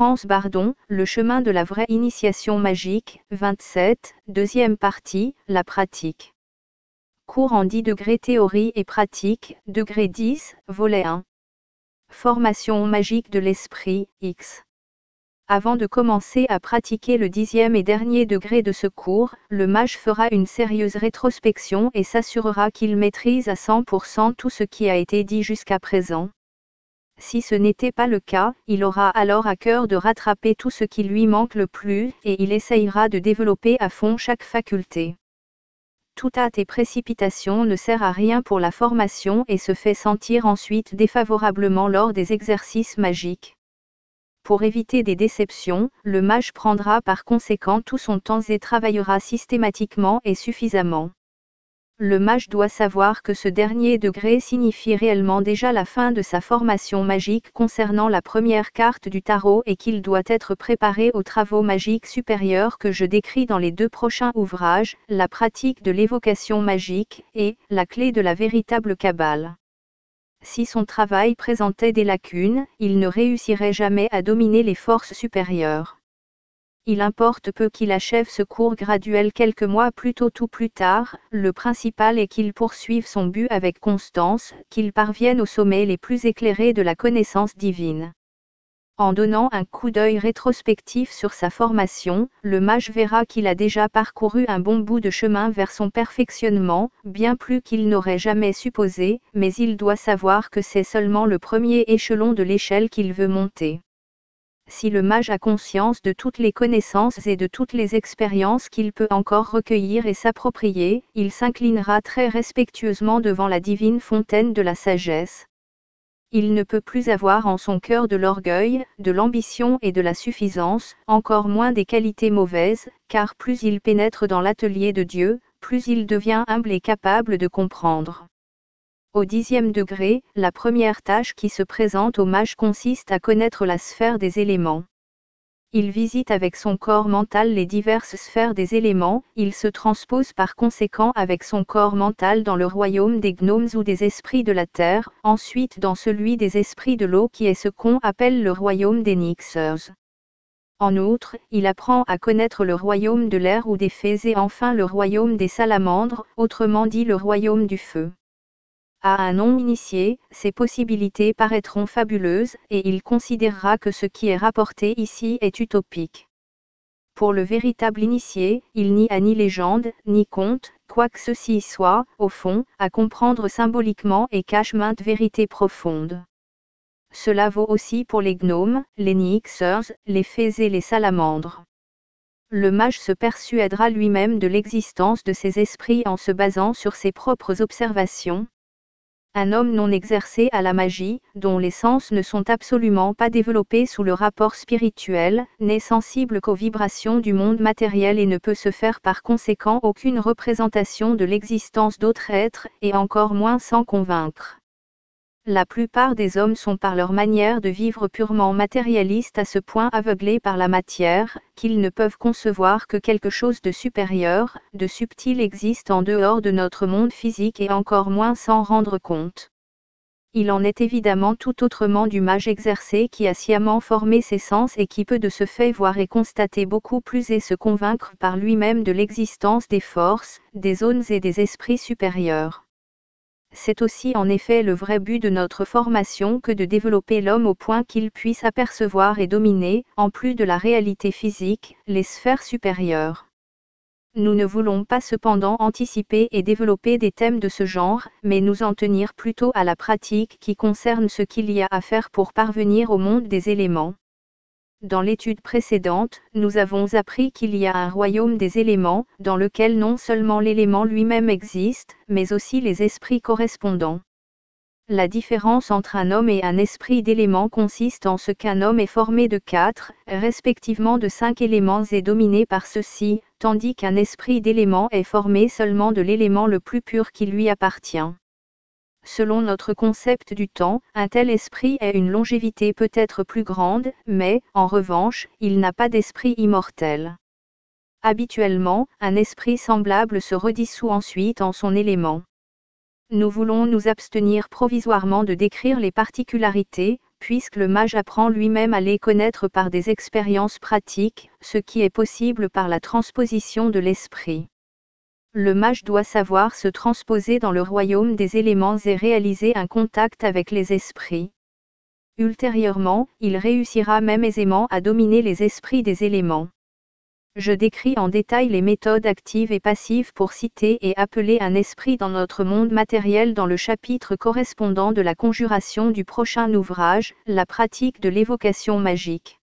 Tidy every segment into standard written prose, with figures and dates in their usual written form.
France Bardon, Le chemin de la vraie initiation magique, 27, deuxième partie, la pratique. Cours en 10 degrés théorie et pratique, degré 10, volet 1. Formation magique de l'esprit, X. Avant de commencer à pratiquer le 10e et dernier degré de ce cours, le mage fera une sérieuse rétrospection et s'assurera qu'il maîtrise à 100% tout ce qui a été dit jusqu'à présent. Si ce n'était pas le cas, il aura alors à cœur de rattraper tout ce qui lui manque le plus, et il essayera de développer à fond chaque faculté. Toute hâte et précipitation ne sert à rien pour la formation et se fait sentir ensuite défavorablement lors des exercices magiques. Pour éviter des déceptions, le mage prendra par conséquent tout son temps et travaillera systématiquement et suffisamment. Le mage doit savoir que ce dernier degré signifie réellement déjà la fin de sa formation magique concernant la première carte du tarot et qu'il doit être préparé aux travaux magiques supérieurs que je décris dans les 2 prochains ouvrages, la pratique de l'évocation magique et la clé de la véritable Kabbale. Si son travail présentait des lacunes, il ne réussirait jamais à dominer les forces supérieures. Il importe peu qu'il achève ce cours graduel quelques mois plus tôt ou plus tard, le principal est qu'il poursuive son but avec constance, qu'il parvienne aux sommets les plus éclairés de la connaissance divine. En donnant un coup d'œil rétrospectif sur sa formation, le mage verra qu'il a déjà parcouru un bon bout de chemin vers son perfectionnement, bien plus qu'il n'aurait jamais supposé, mais il doit savoir que c'est seulement le premier échelon de l'échelle qu'il veut monter. Si le mage a conscience de toutes les connaissances et de toutes les expériences qu'il peut encore recueillir et s'approprier, il s'inclinera très respectueusement devant la divine fontaine de la sagesse. Il ne peut plus avoir en son cœur de l'orgueil, de l'ambition et de la suffisance, encore moins des qualités mauvaises, car plus il pénètre dans l'atelier de Dieu, plus il devient humble et capable de comprendre. Au 10e degré, la première tâche qui se présente au mage consiste à connaître la sphère des éléments. Il visite avec son corps mental les diverses sphères des éléments, il se transpose par conséquent avec son corps mental dans le royaume des gnomes ou des esprits de la terre, ensuite dans celui des esprits de l'eau qui est ce qu'on appelle le royaume des Nyxers. En outre, il apprend à connaître le royaume de l'air ou des fées et enfin le royaume des salamandres, autrement dit le royaume du feu. À un non-initié, ces possibilités paraîtront fabuleuses, et il considérera que ce qui est rapporté ici est utopique. Pour le véritable initié, il n'y a ni légende, ni conte, quoique ceci soit, au fond, à comprendre symboliquement et cache maintes vérités profondes. Cela vaut aussi pour les gnomes, les Nyxers, les fées et les salamandres. Le mage se persuadera lui-même de l'existence de ces esprits en se basant sur ses propres observations. Un homme non exercé à la magie, dont les sens ne sont absolument pas développés sous le rapport spirituel, n'est sensible qu'aux vibrations du monde matériel et ne peut se faire par conséquent aucune représentation de l'existence d'autres êtres, et encore moins s'en convaincre. La plupart des hommes sont par leur manière de vivre purement matérialiste à ce point aveuglés par la matière, qu'ils ne peuvent concevoir que quelque chose de supérieur, de subtil existe en dehors de notre monde physique et encore moins s'en rendre compte. Il en est évidemment tout autrement du mage exercé qui a sciemment formé ses sens et qui peut de ce fait voir et constater beaucoup plus et se convaincre par lui-même de l'existence des forces, des zones et des esprits supérieurs. C'est aussi en effet le vrai but de notre formation que de développer l'homme au point qu'il puisse apercevoir et dominer, en plus de la réalité physique, les sphères supérieures. Nous ne voulons pas cependant anticiper et développer des thèmes de ce genre, mais nous en tenir plutôt à la pratique qui concerne ce qu'il y a à faire pour parvenir au monde des éléments. Dans l'étude précédente, nous avons appris qu'il y a un royaume des éléments, dans lequel non seulement l'élément lui-même existe, mais aussi les esprits correspondants. La différence entre un homme et un esprit d'élément consiste en ce qu'un homme est formé de 4, respectivement de 5 éléments et dominé par ceux-ci, tandis qu'un esprit d'élément est formé seulement de l'élément le plus pur qui lui appartient. Selon notre concept du temps, un tel esprit a une longévité peut-être plus grande, mais, en revanche, il n'a pas d'esprit immortel. Habituellement, un esprit semblable se redissout ensuite en son élément. Nous voulons nous abstenir provisoirement de décrire les particularités, puisque le mage apprend lui-même à les connaître par des expériences pratiques, ce qui est possible par la transposition de l'esprit. Le mage doit savoir se transposer dans le royaume des éléments et réaliser un contact avec les esprits. Ultérieurement, il réussira même aisément à dominer les esprits des éléments. Je décris en détail les méthodes actives et passives pour citer et appeler un esprit dans notre monde matériel dans le chapitre correspondant de la conjuration du prochain ouvrage, la pratique de l'évocation magique.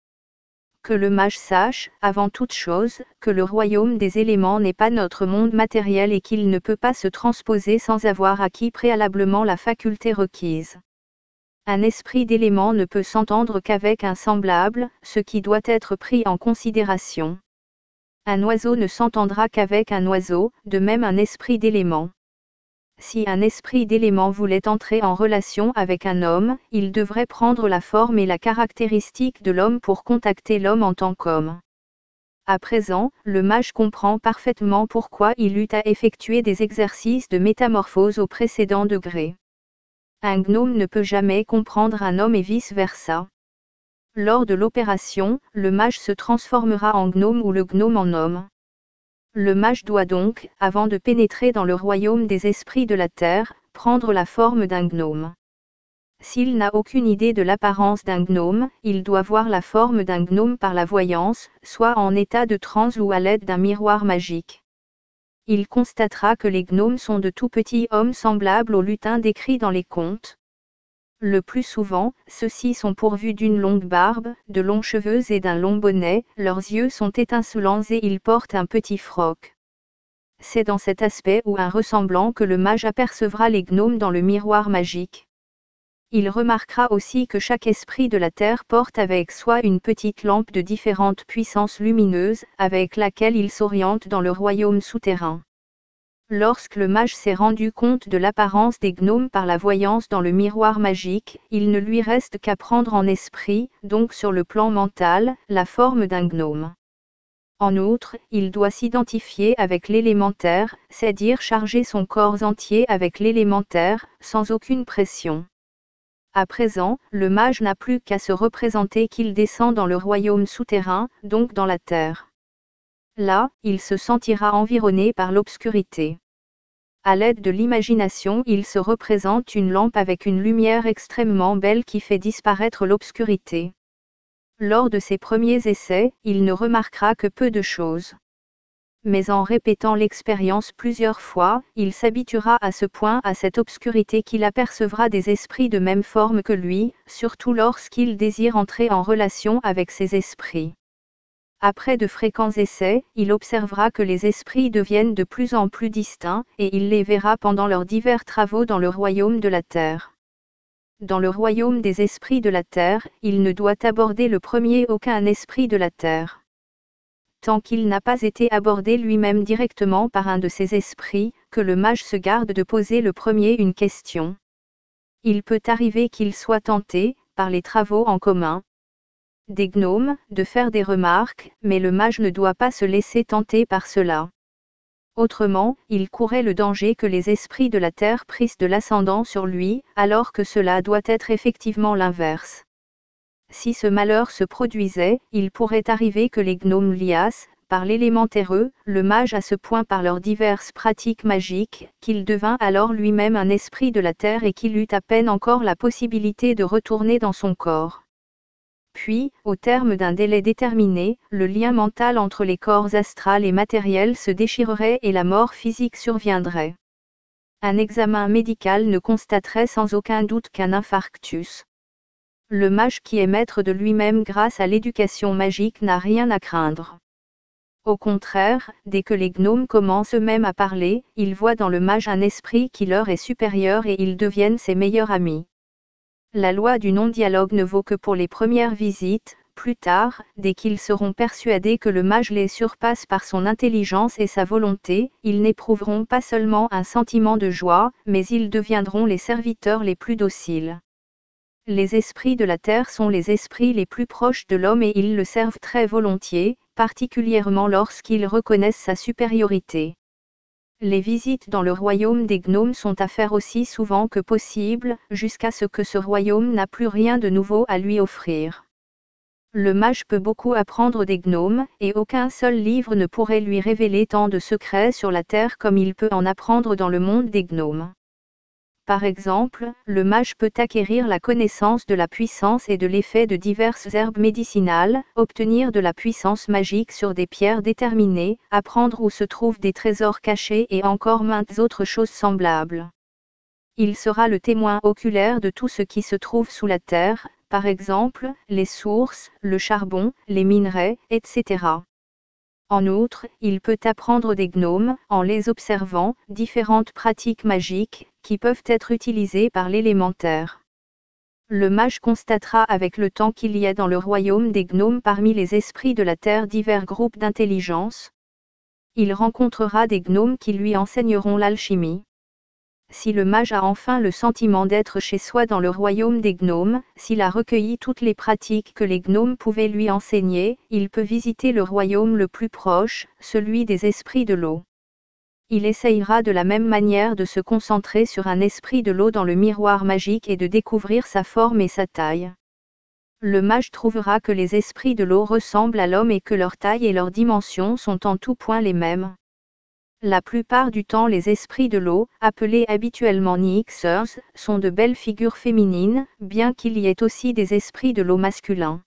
Que le mage sache, avant toute chose, que le royaume des éléments n'est pas notre monde matériel et qu'il ne peut pas se transposer sans avoir acquis préalablement la faculté requise. Un esprit d'élément ne peut s'entendre qu'avec un semblable, ce qui doit être pris en considération. Un oiseau ne s'entendra qu'avec un oiseau, de même un esprit d'élément. Si un esprit d'élément voulait entrer en relation avec un homme, il devrait prendre la forme et la caractéristique de l'homme pour contacter l'homme en tant qu'homme. À présent, le mage comprend parfaitement pourquoi il eut à effectuer des exercices de métamorphose au précédent degré. Un gnome ne peut jamais comprendre un homme et vice-versa. Lors de l'opération, le mage se transformera en gnome ou le gnome en homme. Le mage doit donc, avant de pénétrer dans le royaume des esprits de la terre, prendre la forme d'un gnome. S'il n'a aucune idée de l'apparence d'un gnome, il doit voir la forme d'un gnome par la voyance, soit en état de transe ou à l'aide d'un miroir magique. Il constatera que les gnomes sont de tout petits hommes semblables aux lutins décrits dans les contes. Le plus souvent, ceux-ci sont pourvus d'une longue barbe, de longs cheveux et d'un long bonnet, leurs yeux sont étincelants et ils portent un petit froc. C'est dans cet aspect ou un ressemblant que le mage apercevra les gnomes dans le miroir magique. Il remarquera aussi que chaque esprit de la terre porte avec soi une petite lampe de différentes puissances lumineuses, avec laquelle il s'oriente dans le royaume souterrain. Lorsque le mage s'est rendu compte de l'apparence des gnomes par la voyance dans le miroir magique, il ne lui reste qu'à prendre en esprit, donc sur le plan mental, la forme d'un gnome. En outre, il doit s'identifier avec l'élémentaire, c'est-à-dire charger son corps entier avec l'élémentaire, sans aucune pression. À présent, le mage n'a plus qu'à se représenter qu'il descend dans le royaume souterrain, donc dans la terre. Là, il se sentira environné par l'obscurité. À l'aide de l'imagination, il se représente une lampe avec une lumière extrêmement belle qui fait disparaître l'obscurité. Lors de ses premiers essais, il ne remarquera que peu de choses. Mais en répétant l'expérience plusieurs fois, il s'habituera à ce point à cette obscurité qu'il apercevra des esprits de même forme que lui, surtout lorsqu'il désire entrer en relation avec ces esprits. Après de fréquents essais, il observera que les esprits deviennent de plus en plus distincts, et il les verra pendant leurs divers travaux dans le royaume de la terre. Dans le royaume des esprits de la terre, il ne doit aborder le premier aucun esprit de la terre. Tant qu'il n'a pas été abordé lui-même directement par un de ces esprits, que le mage se garde de poser le premier une question. Il peut arriver qu'il soit tenté, par les travaux en commun, des gnomes, de faire des remarques, mais le mage ne doit pas se laisser tenter par cela. Autrement, il courait le danger que les esprits de la terre prissent de l'ascendant sur lui, alors que cela doit être effectivement l'inverse. Si ce malheur se produisait, il pourrait arriver que les gnomes liassent, par l'élémentaireux, le mage à ce point par leurs diverses pratiques magiques, qu'il devint alors lui-même un esprit de la terre et qu'il eut à peine encore la possibilité de retourner dans son corps. Puis, au terme d'un délai déterminé, le lien mental entre les corps astral et matériel se déchirerait et la mort physique surviendrait. Un examen médical ne constaterait sans aucun doute qu'un infarctus. Le mage qui est maître de lui-même grâce à l'éducation magique n'a rien à craindre. Au contraire, dès que les gnomes commencent eux-mêmes à parler, ils voient dans le mage un esprit qui leur est supérieur et ils deviennent ses meilleurs amis. La loi du non-dialogue ne vaut que pour les premières visites, plus tard, dès qu'ils seront persuadés que le mage les surpasse par son intelligence et sa volonté, ils n'éprouveront pas seulement un sentiment de joie, mais ils deviendront les serviteurs les plus dociles. Les esprits de la terre sont les esprits les plus proches de l'homme et ils le servent très volontiers, particulièrement lorsqu'ils reconnaissent sa supériorité. Les visites dans le royaume des gnomes sont à faire aussi souvent que possible, jusqu'à ce que ce royaume n'a plus rien de nouveau à lui offrir. Le mage peut beaucoup apprendre des gnomes, et aucun seul livre ne pourrait lui révéler tant de secrets sur la terre comme il peut en apprendre dans le monde des gnomes. Par exemple, le mage peut acquérir la connaissance de la puissance et de l'effet de diverses herbes médicinales, obtenir de la puissance magique sur des pierres déterminées, apprendre où se trouvent des trésors cachés et encore maintes autres choses semblables. Il sera le témoin oculaire de tout ce qui se trouve sous la terre, par exemple, les sources, le charbon, les minerais, etc. En outre, il peut apprendre des gnomes, en les observant, différentes pratiques magiques, qui peuvent être utilisées par l'élémentaire. Le mage constatera avec le temps qu'il y a dans le royaume des gnomes parmi les esprits de la terre divers groupes d'intelligence. Il rencontrera des gnomes qui lui enseigneront l'alchimie. Si le mage a enfin le sentiment d'être chez soi dans le royaume des gnomes, s'il a recueilli toutes les pratiques que les gnomes pouvaient lui enseigner, il peut visiter le royaume le plus proche, celui des esprits de l'eau. Il essayera de la même manière de se concentrer sur un esprit de l'eau dans le miroir magique et de découvrir sa forme et sa taille. Le mage trouvera que les esprits de l'eau ressemblent à l'homme et que leur taille et leurs dimensions sont en tout point les mêmes. La plupart du temps les esprits de l'eau, appelés habituellement Nyxers, sont de belles figures féminines, bien qu'il y ait aussi des esprits de l'eau masculins.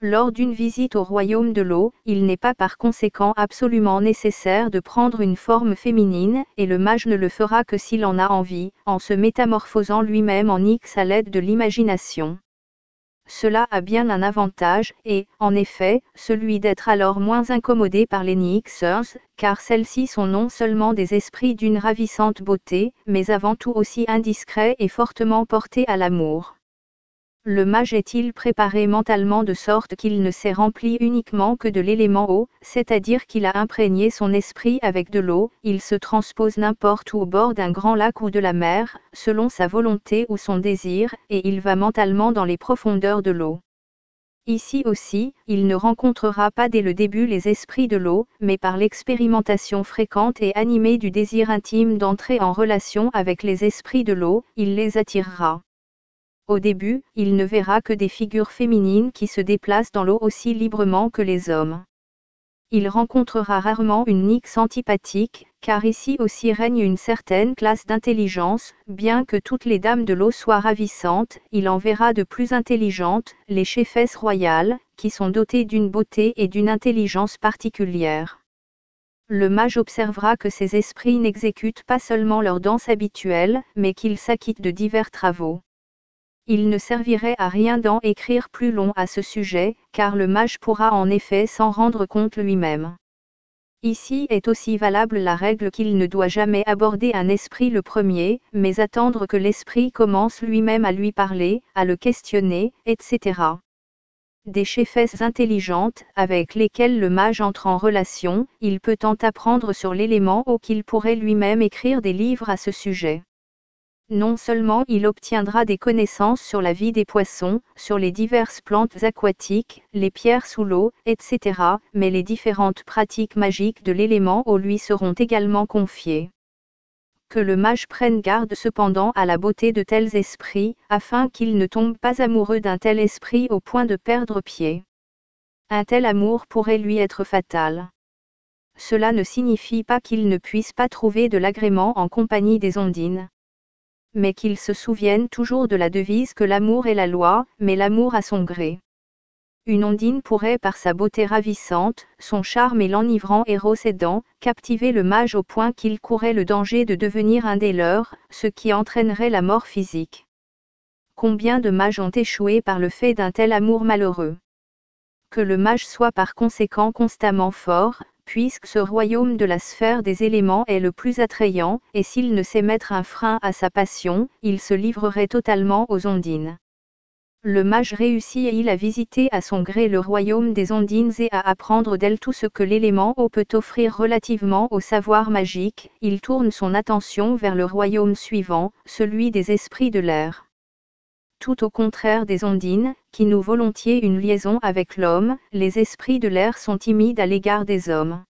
Lors d'une visite au royaume de l'eau, il n'est pas par conséquent absolument nécessaire de prendre une forme féminine, et le mage ne le fera que s'il en a envie, en se métamorphosant lui-même en Nyx à l'aide de l'imagination. Cela a bien un avantage, et, en effet, celui d'être alors moins incommodé par les Nyxers, car celles-ci sont non seulement des esprits d'une ravissante beauté, mais avant tout aussi indiscrets et fortement portés à l'amour. Le mage est-il préparé mentalement de sorte qu'il ne s'est rempli uniquement que de l'élément eau, c'est-à-dire qu'il a imprégné son esprit avec de l'eau, il se transpose n'importe où au bord d'un grand lac ou de la mer, selon sa volonté ou son désir, et il va mentalement dans les profondeurs de l'eau. Ici aussi, il ne rencontrera pas dès le début les esprits de l'eau, mais par l'expérimentation fréquente et animée du désir intime d'entrer en relation avec les esprits de l'eau, il les attirera. Au début, il ne verra que des figures féminines qui se déplacent dans l'eau aussi librement que les hommes. Il rencontrera rarement une Nyx antipathique, car ici aussi règne une certaine classe d'intelligence, bien que toutes les dames de l'eau soient ravissantes, il en verra de plus intelligentes, les cheffesses royales, qui sont dotées d'une beauté et d'une intelligence particulières. Le mage observera que ces esprits n'exécutent pas seulement leur danse habituelle, mais qu'ils s'acquittent de divers travaux. Il ne servirait à rien d'en écrire plus long à ce sujet, car le mage pourra en effet s'en rendre compte lui-même. Ici est aussi valable la règle qu'il ne doit jamais aborder un esprit le premier, mais attendre que l'esprit commence lui-même à lui parler, à le questionner, etc. Des cheffesses intelligentes, avec lesquelles le mage entre en relation, il peut en apprendre sur l'élément ou qu'il pourrait lui-même écrire des livres à ce sujet. Non seulement il obtiendra des connaissances sur la vie des poissons, sur les diverses plantes aquatiques, les pierres sous l'eau, etc., mais les différentes pratiques magiques de l'élément eau lui seront également confiées. Que le mage prenne garde cependant à la beauté de tels esprits, afin qu'il ne tombe pas amoureux d'un tel esprit au point de perdre pied. Un tel amour pourrait lui être fatal. Cela ne signifie pas qu'il ne puisse pas trouver de l'agrément en compagnie des ondines. Mais qu'il se souvienne toujours de la devise que l'amour est la loi, mais l'amour à son gré. Une ondine pourrait par sa beauté ravissante, son charme et l'enivrant héros sédant, captiver le mage au point qu'il courait le danger de devenir un des leurs, ce qui entraînerait la mort physique. Combien de mages ont échoué par le fait d'un tel amour malheureux? Que le mage soit par conséquent constamment fort, puisque ce royaume de la sphère des éléments est le plus attrayant, et s'il ne sait mettre un frein à sa passion, il se livrerait totalement aux ondines. Le mage réussit-il à visiter à son gré le royaume des ondines et à apprendre d'elles tout ce que l'élément eau peut offrir relativement au savoir magique, il tourne son attention vers le royaume suivant, celui des esprits de l'air. Tout au contraire des ondines, qui nouent volontiers une liaison avec l'homme, les esprits de l'air sont timides à l'égard des hommes.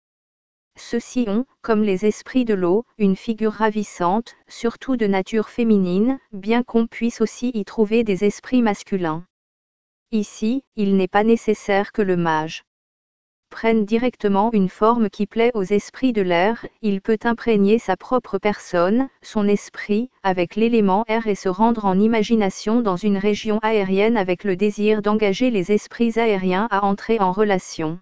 Ceux-ci ont, comme les esprits de l'eau, une figure ravissante, surtout de nature féminine, bien qu'on puisse aussi y trouver des esprits masculins. Ici, il n'est pas nécessaire que le mage prenne directement une forme qui plaît aux esprits de l'air, il peut imprégner sa propre personne, son esprit, avec l'élément air et se rendre en imagination dans une région aérienne avec le désir d'engager les esprits aériens à entrer en relation.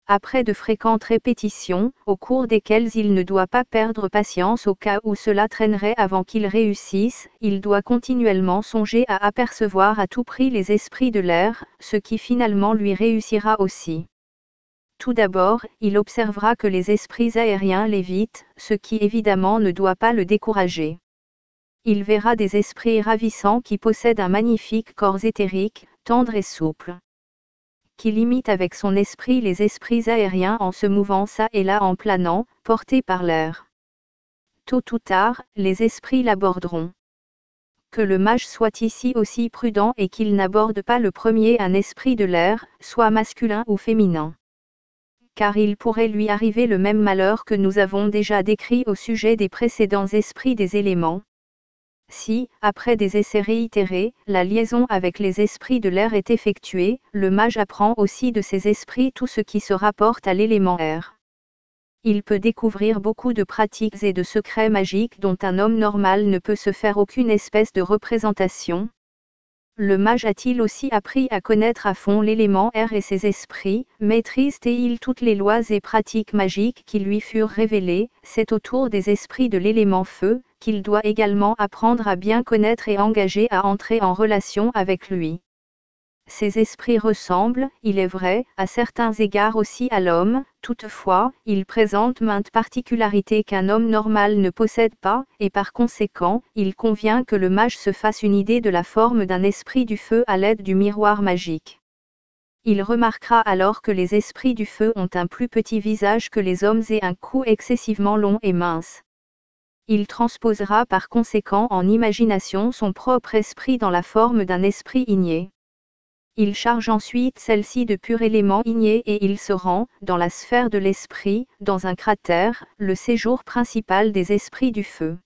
Après de fréquentes répétitions, au cours desquelles il ne doit pas perdre patience au cas où cela traînerait avant qu'il réussisse, il doit continuellement songer à apercevoir à tout prix les esprits de l'air, ce qui finalement lui réussira aussi. Tout d'abord, il observera que les esprits aériens l'évitent, ce qui évidemment ne doit pas le décourager. Il verra des esprits ravissants qui possèdent un magnifique corps éthérique, tendre et souple, qui limite avec son esprit les esprits aériens en se mouvant çà et là en planant, portés par l'air. Tôt ou tard, les esprits l'aborderont. Que le mage soit ici aussi prudent et qu'il n'aborde pas le premier un esprit de l'air, soit masculin ou féminin. Car il pourrait lui arriver le même malheur que nous avons déjà décrit au sujet des précédents esprits des éléments. Si, après des essais réitérés, la liaison avec les esprits de l'air est effectuée, le mage apprend aussi de ces esprits tout ce qui se rapporte à l'élément air. Il peut découvrir beaucoup de pratiques et de secrets magiques dont un homme normal ne peut se faire aucune espèce de représentation. Le mage a-t-il aussi appris à connaître à fond l'élément air et ses esprits, maîtrise-t-il toutes les lois et pratiques magiques qui lui furent révélées, c'est autour des esprits de l'élément feu, qu'il doit également apprendre à bien connaître et engager à entrer en relation avec lui. Ces esprits ressemblent, il est vrai, à certains égards aussi à l'homme, toutefois, ils présentent maintes particularités qu'un homme normal ne possède pas, et par conséquent, il convient que le mage se fasse une idée de la forme d'un esprit du feu à l'aide du miroir magique. Il remarquera alors que les esprits du feu ont un plus petit visage que les hommes et un cou excessivement long et mince. Il transposera par conséquent en imagination son propre esprit dans la forme d'un esprit igné. Il charge ensuite celle-ci de pur élément igné et il se rend, dans la sphère de l'esprit, dans un cratère, le séjour principal des esprits du feu.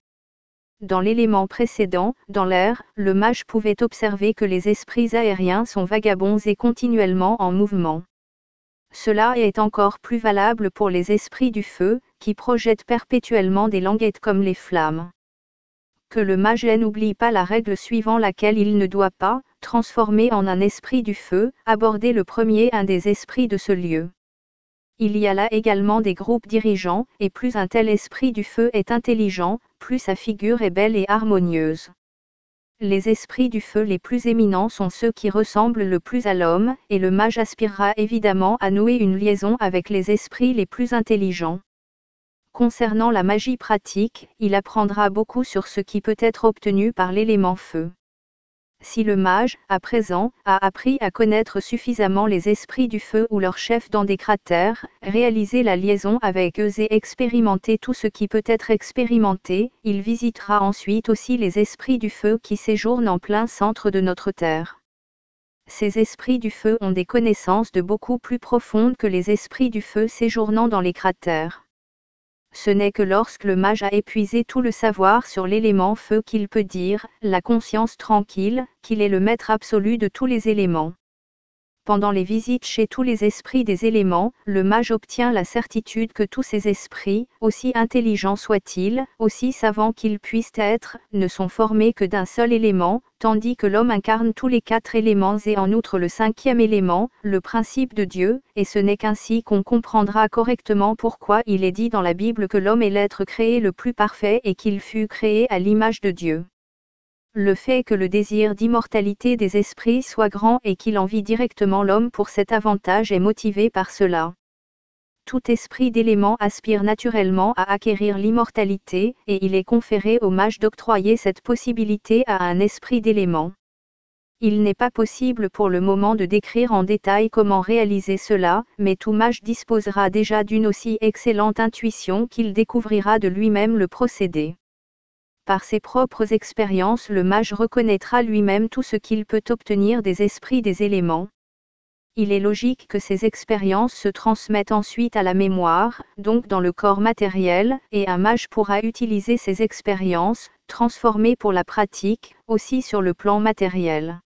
Dans l'élément précédent, dans l'air, le mage pouvait observer que les esprits aériens sont vagabonds et continuellement en mouvement. Cela est encore plus valable pour les esprits du feu, qui projettent perpétuellement des languettes comme les flammes. Que le mage n'oublie pas la règle suivant laquelle il ne doit pas, transformer en un esprit du feu, aborder le premier un des esprits de ce lieu. Il y a là également des groupes dirigeants, et plus un tel esprit du feu est intelligent, plus sa figure est belle et harmonieuse. Les esprits du feu les plus éminents sont ceux qui ressemblent le plus à l'homme, et le mage aspirera évidemment à nouer une liaison avec les esprits les plus intelligents. Concernant la magie pratique, il apprendra beaucoup sur ce qui peut être obtenu par l'élément feu. Si le mage, à présent, a appris à connaître suffisamment les esprits du feu ou leurs chefs dans des cratères, réaliser la liaison avec eux et expérimenter tout ce qui peut être expérimenté, il visitera ensuite aussi les esprits du feu qui séjournent en plein centre de notre terre. Ces esprits du feu ont des connaissances de beaucoup plus profondes que les esprits du feu séjournant dans les cratères. Ce n'est que lorsque le mage a épuisé tout le savoir sur l'élément feu qu'il peut dire, la conscience tranquille, qu'il est le maître absolu de tous les éléments. Pendant les visites chez tous les esprits des éléments, le mage obtient la certitude que tous ces esprits, aussi intelligents soient-ils, aussi savants qu'ils puissent être, ne sont formés que d'un seul élément, tandis que l'homme incarne tous les 4 éléments et en outre le 5e élément, le principe de Dieu, et ce n'est qu'ainsi qu'on comprendra correctement pourquoi il est dit dans la Bible que l'homme est l'être créé le plus parfait et qu'il fut créé à l'image de Dieu. Le fait que le désir d'immortalité des esprits soit grand et qu'il envie directement l'homme pour cet avantage est motivé par cela. Tout esprit d'élément aspire naturellement à acquérir l'immortalité, et il est conféré au mage d'octroyer cette possibilité à un esprit d'élément. Il n'est pas possible pour le moment de décrire en détail comment réaliser cela, mais tout mage disposera déjà d'une aussi excellente intuition qu'il découvrira de lui-même le procédé. Par ses propres expériences, le mage reconnaîtra lui-même tout ce qu'il peut obtenir des esprits des éléments. Il est logique que ces expériences se transmettent ensuite à la mémoire, donc dans le corps matériel, et un mage pourra utiliser ces expériences, transformées pour la pratique, aussi sur le plan matériel.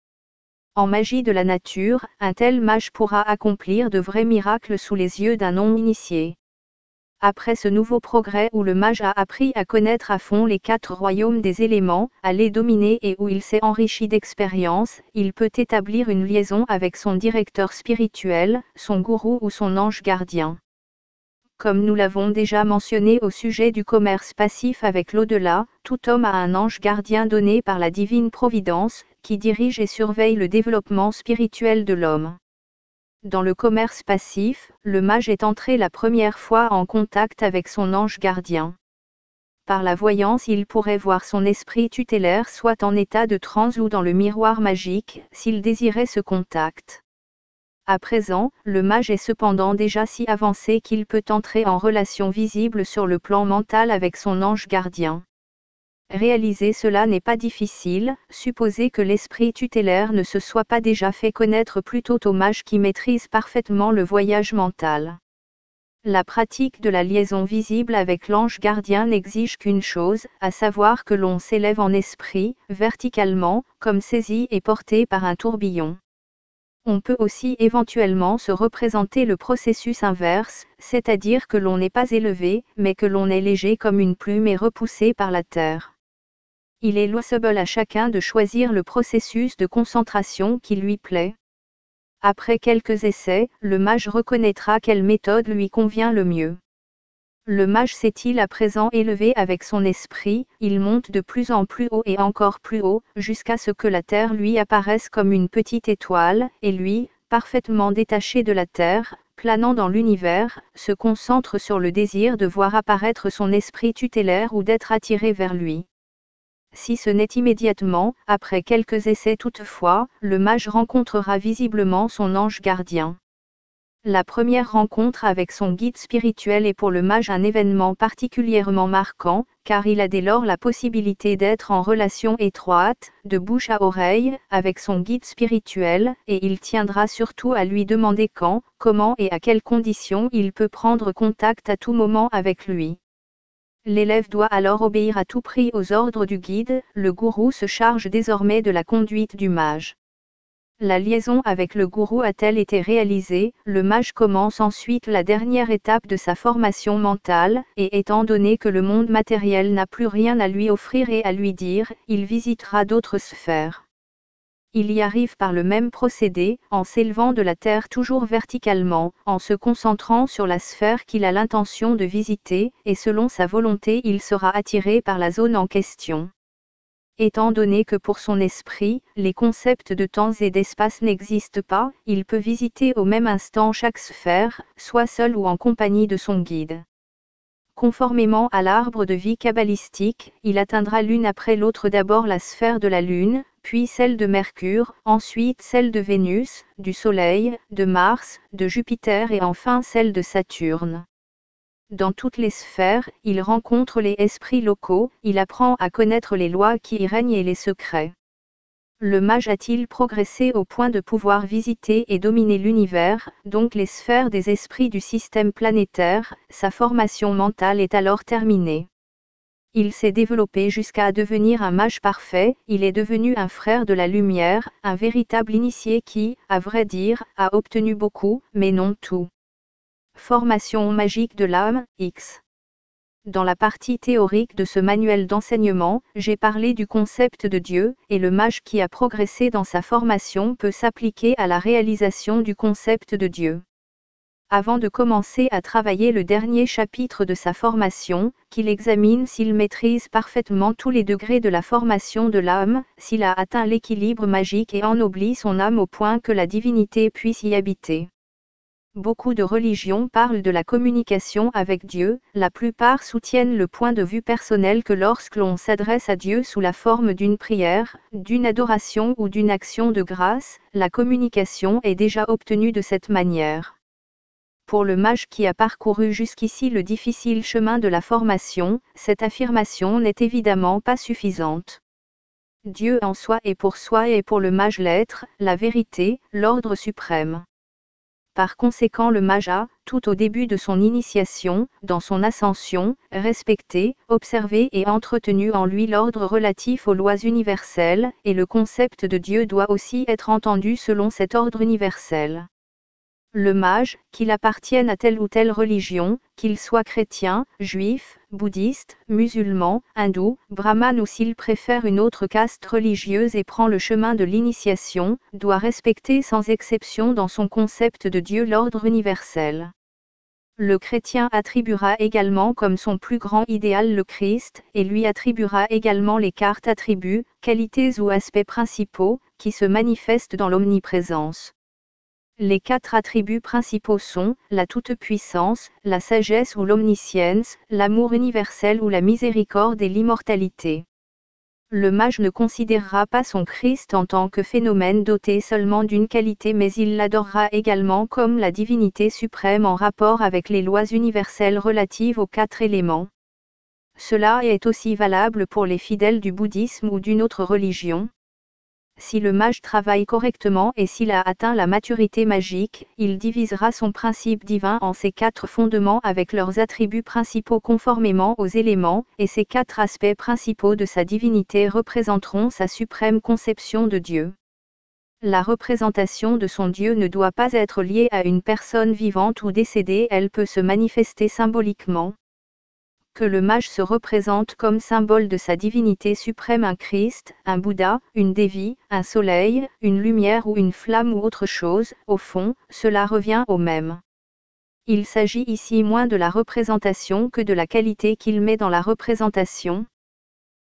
En magie de la nature, un tel mage pourra accomplir de vrais miracles sous les yeux d'un non-initié. Après ce nouveau progrès où le mage a appris à connaître à fond les 4 royaumes des éléments, à les dominer et où il s'est enrichi d'expérience, il peut établir une liaison avec son directeur spirituel, son gourou ou son ange gardien. Comme nous l'avons déjà mentionné au sujet du commerce passif avec l'au-delà, tout homme a un ange gardien donné par la divine providence, qui dirige et surveille le développement spirituel de l'homme. Dans le commerce passif, le mage est entré la première fois en contact avec son ange gardien. Par la voyance, il pourrait voir son esprit tutélaire soit en état de transe ou dans le miroir magique, s'il désirait ce contact. À présent, le mage est cependant déjà si avancé qu'il peut entrer en relation visible sur le plan mental avec son ange gardien. Réaliser cela n'est pas difficile, supposer que l'esprit tutélaire ne se soit pas déjà fait connaître plus tôt au mage qui maîtrise parfaitement le voyage mental. La pratique de la liaison visible avec l'ange gardien n'exige qu'une chose, à savoir que l'on s'élève en esprit, verticalement, comme saisi et porté par un tourbillon. On peut aussi éventuellement se représenter le processus inverse, c'est-à-dire que l'on n'est pas élevé, mais que l'on est léger comme une plume et repoussé par la terre. Il est possible à chacun de choisir le processus de concentration qui lui plaît. Après quelques essais, le mage reconnaîtra quelle méthode lui convient le mieux. Le mage s'est-il à présent élevé avec son esprit, il monte de plus en plus haut et encore plus haut, jusqu'à ce que la terre lui apparaisse comme une petite étoile, et lui, parfaitement détaché de la terre, planant dans l'univers, se concentre sur le désir de voir apparaître son esprit tutélaire ou d'être attiré vers lui. Si ce n'est immédiatement, après quelques essais toutefois, le mage rencontrera visiblement son ange gardien. La première rencontre avec son guide spirituel est pour le mage un événement particulièrement marquant, car il a dès lors la possibilité d'être en relation étroite, de bouche à oreille, avec son guide spirituel, et il tiendra surtout à lui demander quand, comment et à quelles conditions il peut prendre contact à tout moment avec lui. L'élève doit alors obéir à tout prix aux ordres du guide, le gourou se charge désormais de la conduite du mage. La liaison avec le gourou a-t-elle été réalisée, le mage commence ensuite la dernière étape de sa formation mentale, et étant donné que le monde matériel n'a plus rien à lui offrir et à lui dire, il visitera d'autres sphères. Il y arrive par le même procédé, en s'élevant de la terre toujours verticalement, en se concentrant sur la sphère qu'il a l'intention de visiter, et selon sa volonté il sera attiré par la zone en question. Étant donné que pour son esprit, les concepts de temps et d'espace n'existent pas, il peut visiter au même instant chaque sphère, soit seul ou en compagnie de son guide. Conformément à l'arbre de vie kabbalistique, il atteindra l'une après l'autre d'abord la sphère de la Lune, puis celle de Mercure, ensuite celle de Vénus, du Soleil, de Mars, de Jupiter et enfin celle de Saturne. Dans toutes les sphères, il rencontre les esprits locaux, il apprend à connaître les lois qui y règnent et les secrets. Le mage a-t-il progressé au point de pouvoir visiter et dominer l'univers, donc les sphères des esprits du système planétaire, sa formation mentale est alors terminée. Il s'est développé jusqu'à devenir un mage parfait, il est devenu un frère de la lumière, un véritable initié qui, à vrai dire, a obtenu beaucoup, mais non tout. Formation magique de l'âme, X. Dans la partie théorique de ce manuel d'enseignement, j'ai parlé du concept de Dieu, et le mage qui a progressé dans sa formation peut s'appliquer à la réalisation du concept de Dieu. Avant de commencer à travailler le dernier chapitre de sa formation, qu'il examine s'il maîtrise parfaitement tous les degrés de la formation de l'âme, s'il a atteint l'équilibre magique et ennoblit son âme au point que la divinité puisse y habiter. Beaucoup de religions parlent de la communication avec Dieu, la plupart soutiennent le point de vue personnel que lorsque l'on s'adresse à Dieu sous la forme d'une prière, d'une adoration ou d'une action de grâce, la communication est déjà obtenue de cette manière. Pour le mage qui a parcouru jusqu'ici le difficile chemin de la formation, cette affirmation n'est évidemment pas suffisante. Dieu en soi et pour le mage l'être, la vérité, l'ordre suprême. Par conséquent le mage a, tout au début de son initiation, dans son ascension, respecté, observé et entretenu en lui l'ordre relatif aux lois universelles, et le concept de Dieu doit aussi être entendu selon cet ordre universel. Le mage, qu'il appartienne à telle ou telle religion, qu'il soit chrétien, juif, bouddhiste, musulman, hindou, brahmane ou s'il préfère une autre caste religieuse et prend le chemin de l'initiation, doit respecter sans exception dans son concept de Dieu l'ordre universel. Le chrétien attribuera également comme son plus grand idéal le Christ, et lui attribuera également les 4 attributs, qualités ou aspects principaux, qui se manifestent dans l'omniprésence. Les 4 attributs principaux sont, la toute-puissance, la sagesse ou l'omniscience, l'amour universel ou la miséricorde et l'immortalité. Le mage ne considérera pas son Christ en tant que phénomène doté seulement d'une qualité mais il l'adorera également comme la divinité suprême en rapport avec les lois universelles relatives aux 4 éléments. Cela est aussi valable pour les fidèles du bouddhisme ou d'une autre religion. Si le mage travaille correctement et s'il a atteint la maturité magique, il divisera son principe divin en ses 4 fondements avec leurs attributs principaux conformément aux éléments, et ces 4 aspects principaux de sa divinité représenteront sa suprême conception de Dieu. La représentation de son Dieu ne doit pas être liée à une personne vivante ou décédée, elle peut se manifester symboliquement. Que le mage se représente comme symbole de sa divinité suprême un Christ, un Bouddha, une Dévi, un soleil, une lumière ou une flamme ou autre chose, au fond, cela revient au même. Il s'agit ici moins de la représentation que de la qualité qu'il met dans la représentation.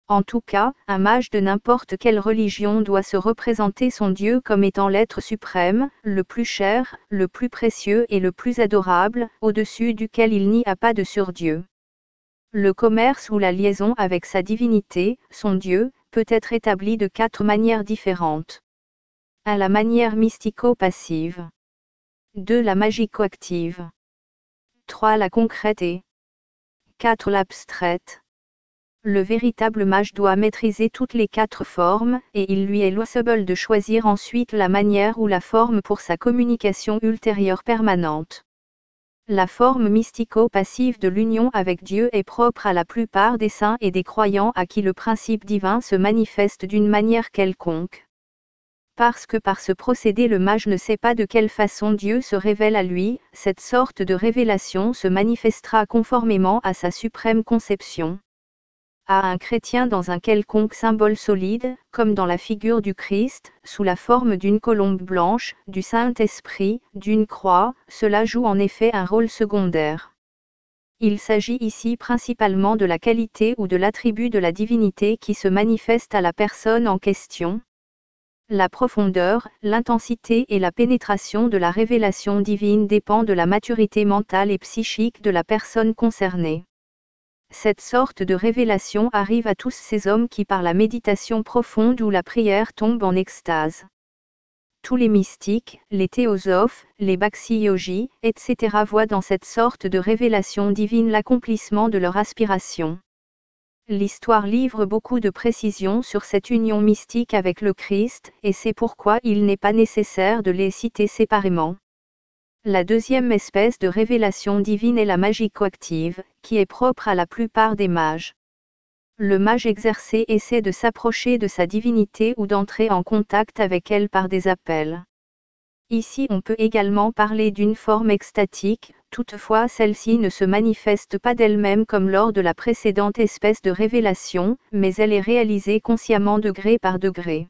En tout cas, un mage de n'importe quelle religion doit se représenter son Dieu comme étant l'être suprême, le plus cher, le plus précieux et le plus adorable, au-dessus duquel il n'y a pas de surdieu. Le commerce ou la liaison avec sa divinité, son Dieu, peut être établi de 4 manières différentes. 1. La manière mystico-passive. 2. La magico-active. 3. La concrète et 4. L'abstraite. Le véritable mage doit maîtriser toutes les 4 formes, et il lui est possible de choisir ensuite la manière ou la forme pour sa communication ultérieure permanente. La forme mystico-passive de l'union avec Dieu est propre à la plupart des saints et des croyants à qui le principe divin se manifeste d'une manière quelconque. Parce que par ce procédé le mage ne sait pas de quelle façon Dieu se révèle à lui, cette sorte de révélation se manifestera conformément à sa suprême conception. À un chrétien dans un quelconque symbole solide, comme dans la figure du Christ, sous la forme d'une colombe blanche, du Saint-Esprit, d'une croix, cela joue en effet un rôle secondaire. Il s'agit ici principalement de la qualité ou de l'attribut de la divinité qui se manifeste à la personne en question. La profondeur, l'intensité et la pénétration de la révélation divine dépend de la maturité mentale et psychique de la personne concernée. Cette sorte de révélation arrive à tous ces hommes qui par la méditation profonde ou la prière tombent en extase. Tous les mystiques, les théosophes, les bhakti-yogis, etc. voient dans cette sorte de révélation divine l'accomplissement de leur aspiration. L'histoire livre beaucoup de précisions sur cette union mystique avec le Christ, et c'est pourquoi il n'est pas nécessaire de les citer séparément. La deuxième espèce de révélation divine est la magico-active, qui est propre à la plupart des mages. Le mage exercé essaie de s'approcher de sa divinité ou d'entrer en contact avec elle par des appels. Ici on peut également parler d'une forme extatique, toutefois celle-ci ne se manifeste pas d'elle-même comme lors de la précédente espèce de révélation, mais elle est réalisée consciemment degré par degré.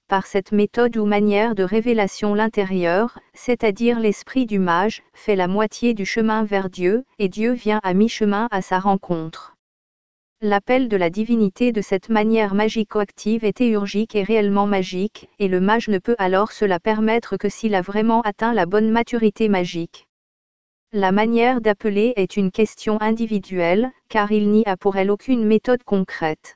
Par cette méthode ou manière de révélation l'intérieur, c'est-à-dire l'esprit du mage, fait la moitié du chemin vers Dieu, et Dieu vient à mi-chemin à sa rencontre. L'appel de la divinité de cette manière magico-active est théurgique et réellement magique, et le mage ne peut alors se la permettre que s'il a vraiment atteint la bonne maturité magique. La manière d'appeler est une question individuelle, car il n'y a pour elle aucune méthode concrète.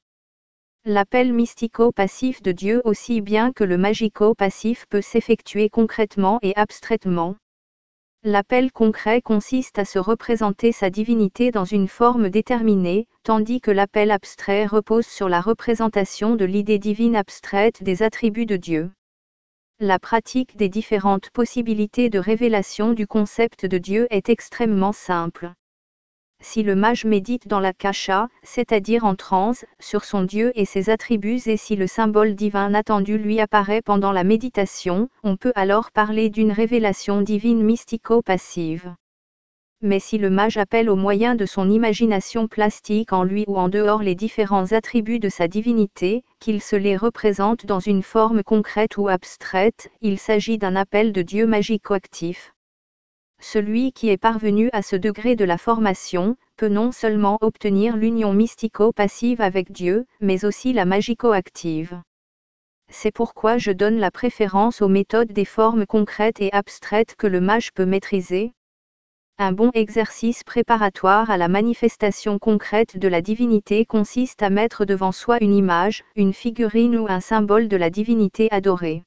L'appel mystico-passif de Dieu aussi bien que le magico-passif peut s'effectuer concrètement et abstraitement. L'appel concret consiste à se représenter sa divinité dans une forme déterminée, tandis que l'appel abstrait repose sur la représentation de l'idée divine abstraite des attributs de Dieu. La pratique des différentes possibilités de révélation du concept de Dieu est extrêmement simple. Si le mage médite dans la kasha, c'est-à-dire en transe, sur son Dieu et ses attributs et si le symbole divin attendu lui apparaît pendant la méditation, on peut alors parler d'une révélation divine mystico-passive. Mais si le mage appelle au moyen de son imagination plastique en lui ou en dehors les différents attributs de sa divinité, qu'il se les représente dans une forme concrète ou abstraite, il s'agit d'un appel de Dieu magico-actif. Celui qui est parvenu à ce degré de la formation, peut non seulement obtenir l'union mystico-passive avec Dieu, mais aussi la magico-active. C'est pourquoi je donne la préférence aux méthodes des formes concrètes et abstraites que le mage peut maîtriser. Un bon exercice préparatoire à la manifestation concrète de la divinité consiste à mettre devant soi une image, une figurine ou un symbole de la divinité adorée.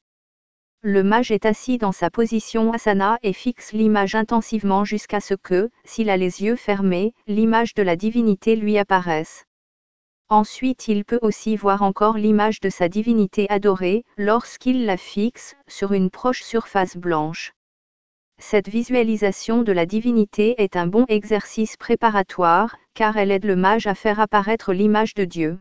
Le mage est assis dans sa position asana et fixe l'image intensivement jusqu'à ce que, s'il a les yeux fermés, l'image de la divinité lui apparaisse. Ensuite il peut aussi voir encore l'image de sa divinité adorée, lorsqu'il la fixe, sur une proche surface blanche. Cette visualisation de la divinité est un bon exercice préparatoire, car elle aide le mage à faire apparaître l'image de Dieu.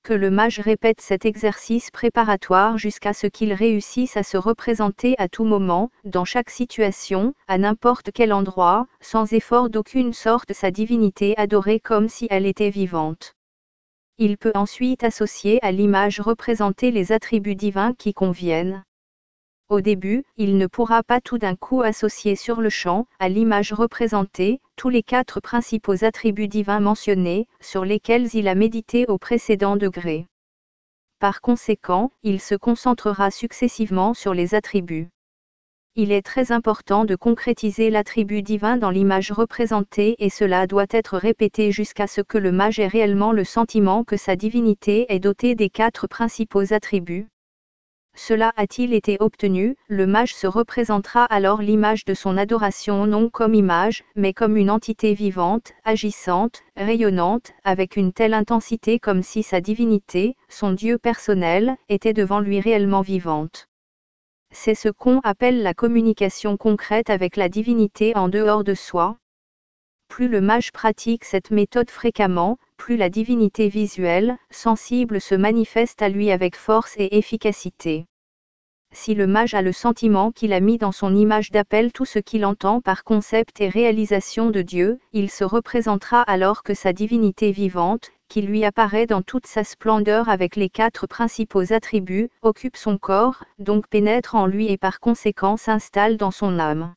Que le mage répète cet exercice préparatoire jusqu'à ce qu'il réussisse à se représenter à tout moment, dans chaque situation, à n'importe quel endroit, sans effort d'aucune sorte sa divinité adorée comme si elle était vivante. Il peut ensuite associer à l'image représentée les attributs divins qui conviennent. Au début, il ne pourra pas tout d'un coup associer sur le champ, à l'image représentée, tous les 4 principaux attributs divins mentionnés, sur lesquels il a médité au précédent degré. Par conséquent, il se concentrera successivement sur les attributs. Il est très important de concrétiser l'attribut divin dans l'image représentée et cela doit être répété jusqu'à ce que le mage ait réellement le sentiment que sa divinité est dotée des 4 principaux attributs. Cela a-t-il été obtenu, le mage se représentera alors l'image de son adoration non comme image, mais comme une entité vivante, agissante, rayonnante, avec une telle intensité comme si sa divinité, son Dieu personnel, était devant lui réellement vivante. C'est ce qu'on appelle la communication concrète avec la divinité en dehors de soi. Plus le mage pratique cette méthode fréquemment, plus la divinité visuelle, sensible se manifeste à lui avec force et efficacité. Si le mage a le sentiment qu'il a mis dans son image d'appel tout ce qu'il entend par concept et réalisation de Dieu, il se représentera alors que sa divinité vivante, qui lui apparaît dans toute sa splendeur avec les 4 principaux attributs, occupe son corps, donc pénètre en lui et par conséquent s'installe dans son âme.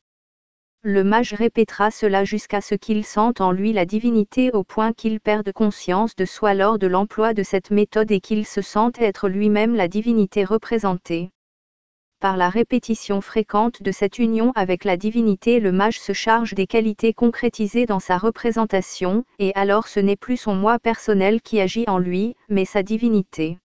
Le mage répétera cela jusqu'à ce qu'il sente en lui la divinité au point qu'il perde conscience de soi lors de l'emploi de cette méthode et qu'il se sente être lui-même la divinité représentée. Par la répétition fréquente de cette union avec la divinité, le mage se charge des qualités concrétisées dans sa représentation, et alors ce n'est plus son moi personnel qui agit en lui, mais sa divinité.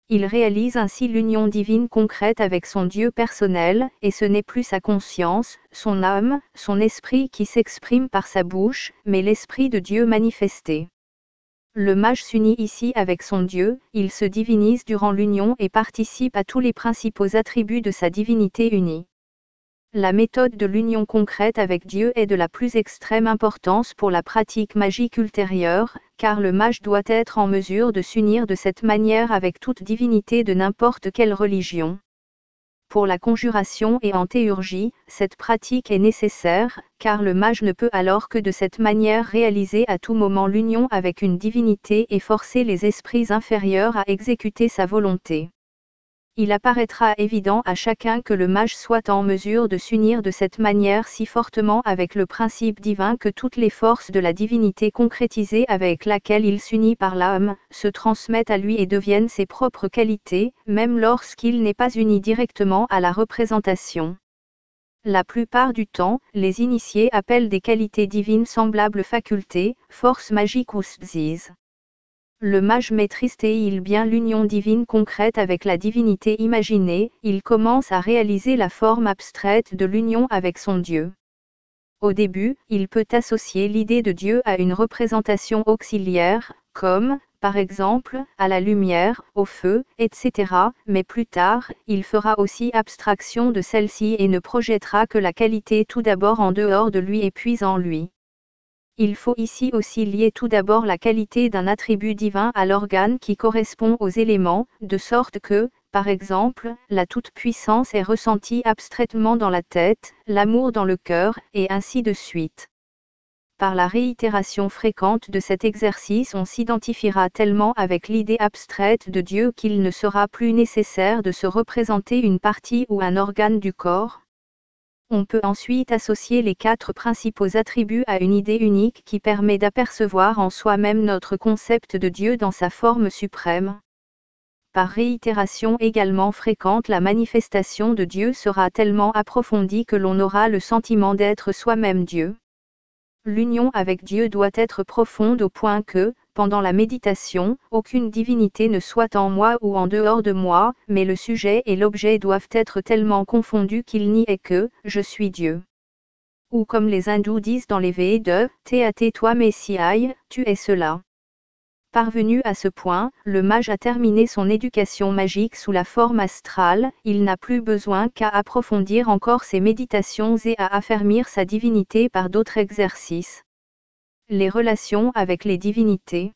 Il réalise ainsi l'union divine concrète avec son Dieu personnel, et ce n'est plus sa conscience, son âme, son esprit qui s'exprime par sa bouche, mais l'esprit de Dieu manifesté. Le mage s'unit ici avec son Dieu, il se divinise durant l'union et participe à tous les principaux attributs de sa divinité unie. La méthode de l'union concrète avec Dieu est de la plus extrême importance pour la pratique magique ultérieure, car le mage doit être en mesure de s'unir de cette manière avec toute divinité de n'importe quelle religion. Pour la conjuration et en théurgie, cette pratique est nécessaire, car le mage ne peut alors que de cette manière réaliser à tout moment l'union avec une divinité et forcer les esprits inférieurs à exécuter sa volonté. Il apparaîtra évident à chacun que le mage soit en mesure de s'unir de cette manière si fortement avec le principe divin que toutes les forces de la divinité concrétisée avec laquelle il s'unit par l'âme, se transmettent à lui et deviennent ses propres qualités, même lorsqu'il n'est pas uni directement à la représentation. La plupart du temps, les initiés appellent des qualités divines semblables facultés, forces magiques ou sdzis. Le mage maîtrise-t-il bien l'union divine concrète avec la divinité imaginée, il commence à réaliser la forme abstraite de l'union avec son Dieu. Au début, il peut associer l'idée de Dieu à une représentation auxiliaire, comme, par exemple, à la lumière, au feu, etc., mais plus tard, il fera aussi abstraction de celle-ci et ne projettera que la qualité tout d'abord en dehors de lui et puis en lui. Il faut ici aussi lier tout d'abord la qualité d'un attribut divin à l'organe qui correspond aux éléments, de sorte que, par exemple, la toute-puissance est ressentie abstraitement dans la tête, l'amour dans le cœur, et ainsi de suite. Par la réitération fréquente de cet exercice, on s'identifiera tellement avec l'idée abstraite de Dieu qu'il ne sera plus nécessaire de se représenter une partie ou un organe du corps. On peut ensuite associer les 4 principaux attributs à une idée unique qui permet d'apercevoir en soi-même notre concept de Dieu dans sa forme suprême. Par réitération également fréquente, la manifestation de Dieu sera tellement approfondie que l'on aura le sentiment d'être soi-même Dieu. L'union avec Dieu doit être profonde au point que, pendant la méditation, aucune divinité ne soit en moi ou en dehors de moi, mais le sujet et l'objet doivent être tellement confondus qu'il n'y ait que « je suis Dieu ». Ou comme les hindous disent dans les Védas, « Te toi Messiah, tu es cela ». Parvenu à ce point, le mage a terminé son éducation magique sous la forme astrale, il n'a plus besoin qu'à approfondir encore ses méditations et à affermir sa divinité par d'autres exercices. Les relations avec les divinités.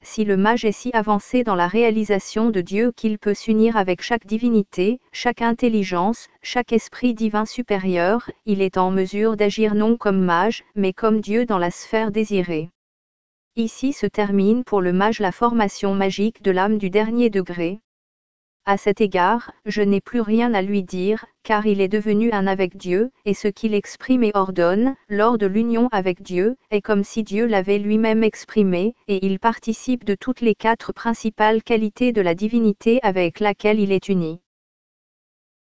Si le mage est si avancé dans la réalisation de Dieu qu'il peut s'unir avec chaque divinité, chaque intelligence, chaque esprit divin supérieur, il est en mesure d'agir non comme mage, mais comme Dieu dans la sphère désirée. Ici se termine pour le mage la formation magique de l'âme du dernier degré. À cet égard, je n'ai plus rien à lui dire, car il est devenu un avec Dieu, et ce qu'il exprime et ordonne, lors de l'union avec Dieu, est comme si Dieu l'avait lui-même exprimé, et il participe de toutes les 4 principales qualités de la divinité avec laquelle il est uni.